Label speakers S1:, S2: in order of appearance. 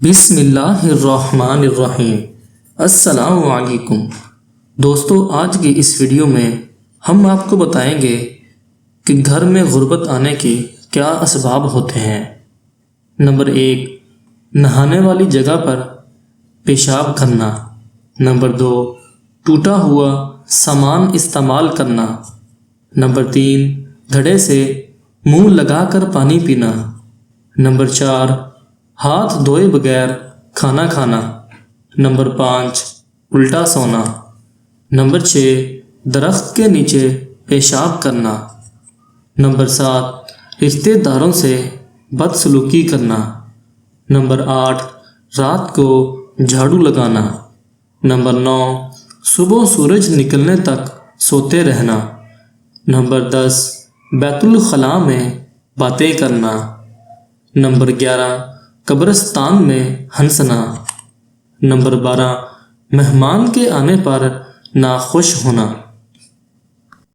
S1: بسم اللہ الرحمن الرحیم۔ السلام علیکم دوستو، آج کی اس ویڈیو میں ہم آپ کو بتائیں گے کہ گھر میں غربت آنے کے کیا اسباب ہوتے ہیں۔ نمبر 1، نہانے والی جگہ پر پیشاب کرنا۔ نمبر 2، ٹوٹا ہوا سامان استعمال کرنا۔ نمبر 3، گھڑے سے منہ لگا کر پانی پینا۔ نمبر 4، ہاتھ دھوئے بغیر کھانا کھانا۔ نمبر 5، الٹا سونا۔ نمبر 6، درخت کے نیچے پیشاب کرنا۔ نمبر 7، رشتہ داروں سے بدسلوکی کرنا۔ نمبر 8، رات کو جھاڑو لگانا۔ نمبر 9، صبح سورج نکلنے تک سوتے رہنا۔ نمبر 10، بیت الخلاء میں باتیں کرنا۔ نمبر 11، قبرستان میں ہنسنا۔ نمبر 12، مہمان کے آنے پر ناخوش ہونا۔